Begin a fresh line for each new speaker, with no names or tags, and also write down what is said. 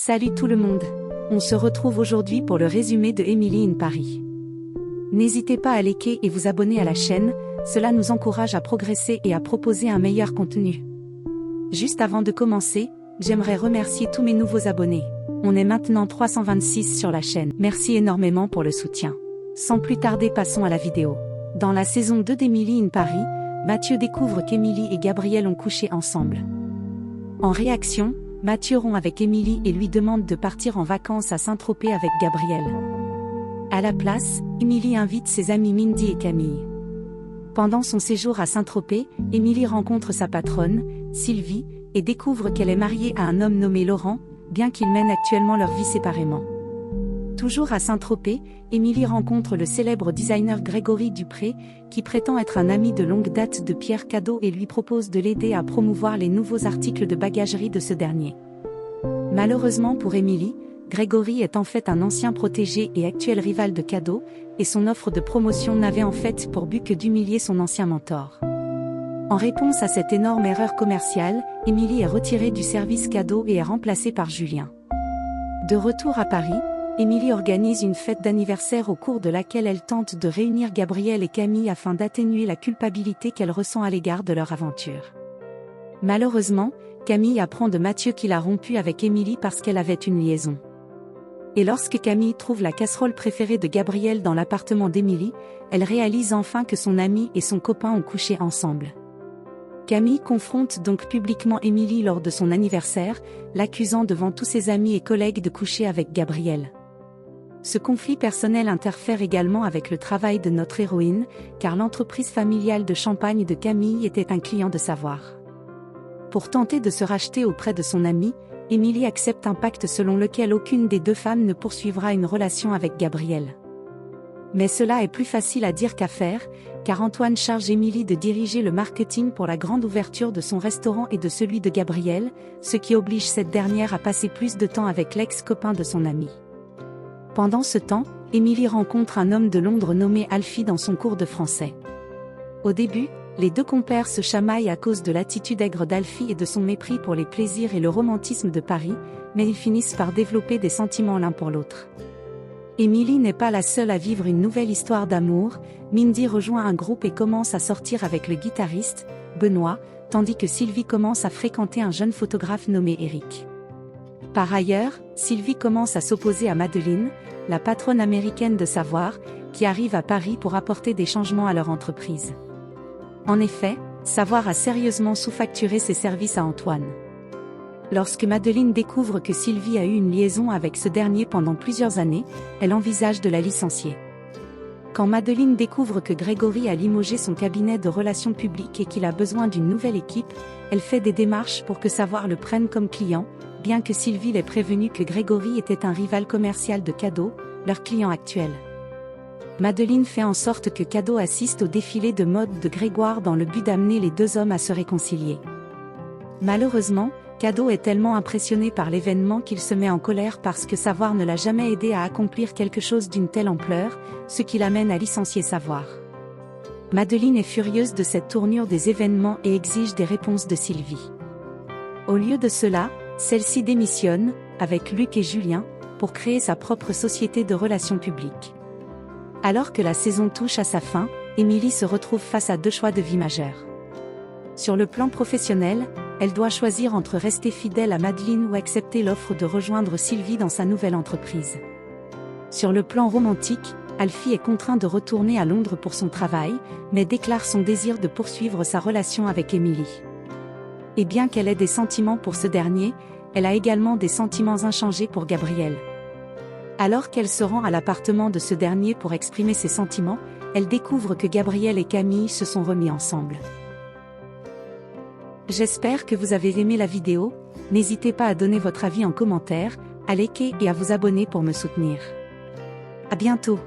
Salut tout le monde. On se retrouve aujourd'hui pour le résumé de Emily in Paris. N'hésitez pas à liker et vous abonner à la chaîne, cela nous encourage à progresser et à proposer un meilleur contenu. Juste avant de commencer, j'aimerais remercier tous mes nouveaux abonnés. On est maintenant 326 sur la chaîne. Merci énormément pour le soutien. Sans plus tarder, passons à la vidéo. Dans la saison 2 d'Emily in Paris, Mathieu découvre qu'Emily et Gabriel ont couché ensemble. En réaction, Mathieu rompt avec Emily et lui demande de partir en vacances à Saint-Tropez avec Gabriel. À la place, Emily invite ses amis Mindy et Camille. Pendant son séjour à Saint-Tropez, Emily rencontre sa patronne, Sylvie, et découvre qu'elle est mariée à un homme nommé Laurent, bien qu'ils mènent actuellement leur vie séparément. Toujours à Saint-Tropez, Emily rencontre le célèbre designer Grégory Dupré, qui prétend être un ami de longue date de Pierre Cadault et lui propose de l'aider à promouvoir les nouveaux articles de bagagerie de ce dernier. Malheureusement pour Emily, Grégory est en fait un ancien protégé et actuel rival de Cadault, et son offre de promotion n'avait en fait pour but que d'humilier son ancien mentor. En réponse à cette énorme erreur commerciale, Emily est retirée du service Cadault et est remplacée par Julien. De retour à Paris, Emily organise une fête d'anniversaire au cours de laquelle elle tente de réunir Gabriel et Camille afin d'atténuer la culpabilité qu'elle ressent à l'égard de leur aventure. Malheureusement, Camille apprend de Mathieu qu'il a rompu avec Emily parce qu'elle avait une liaison. Et lorsque Camille trouve la casserole préférée de Gabriel dans l'appartement d'Emily, elle réalise enfin que son ami et son copain ont couché ensemble. Camille confronte donc publiquement Emily lors de son anniversaire, l'accusant devant tous ses amis et collègues de coucher avec Gabriel. Ce conflit personnel interfère également avec le travail de notre héroïne, car l'entreprise familiale de champagne de Camille était un client de Savoir. Pour tenter de se racheter auprès de son ami, Emily accepte un pacte selon lequel aucune des deux femmes ne poursuivra une relation avec Gabriel. Mais cela est plus facile à dire qu'à faire, car Antoine charge Emily de diriger le marketing pour la grande ouverture de son restaurant et de celui de Gabriel, ce qui oblige cette dernière à passer plus de temps avec l'ex-copain de son ami. Pendant ce temps, Emily rencontre un homme de Londres nommé Alfie dans son cours de français. Au début, les deux compères se chamaillent à cause de l'attitude aigre d'Alfie et de son mépris pour les plaisirs et le romantisme de Paris, mais ils finissent par développer des sentiments l'un pour l'autre. Emily n'est pas la seule à vivre une nouvelle histoire d'amour, Mindy rejoint un groupe et commence à sortir avec le guitariste, Benoît, tandis que Sylvie commence à fréquenter un jeune photographe nommé Eric. Par ailleurs, Sylvie commence à s'opposer à Madeleine, la patronne américaine de Savoir, qui arrive à Paris pour apporter des changements à leur entreprise. En effet, Savoir a sérieusement sous-facturé ses services à Antoine. Lorsque Madeleine découvre que Sylvie a eu une liaison avec ce dernier pendant plusieurs années, elle envisage de la licencier. Quand Madeleine découvre que Grégory a limogé son cabinet de relations publiques et qu'il a besoin d'une nouvelle équipe, elle fait des démarches pour que Savoir le prenne comme client, bien que Sylvie l'ait prévenu que Grégory était un rival commercial de Cadault, leur client actuel. Madeleine fait en sorte que Cadault assiste au défilé de mode de Grégoire dans le but d'amener les deux hommes à se réconcilier. Malheureusement, Cadault est tellement impressionné par l'événement qu'il se met en colère parce que Savoir ne l'a jamais aidé à accomplir quelque chose d'une telle ampleur, ce qui l'amène à licencier Savoir. Madeleine est furieuse de cette tournure des événements et exige des réponses de Sylvie. Au lieu de cela, celle-ci démissionne, avec Luc et Julien, pour créer sa propre société de relations publiques. Alors que la saison touche à sa fin, Emily se retrouve face à deux choix de vie majeurs. Sur le plan professionnel, elle doit choisir entre rester fidèle à Madeleine ou accepter l'offre de rejoindre Sylvie dans sa nouvelle entreprise. Sur le plan romantique, Alfie est contraint de retourner à Londres pour son travail, mais déclare son désir de poursuivre sa relation avec Emily. Et bien qu'elle ait des sentiments pour ce dernier, elle a également des sentiments inchangés pour Gabriel. Alors qu'elle se rend à l'appartement de ce dernier pour exprimer ses sentiments, elle découvre que Gabriel et Camille se sont remis ensemble. J'espère que vous avez aimé la vidéo, n'hésitez pas à donner votre avis en commentaire, à liker et à vous abonner pour me soutenir. À bientôt.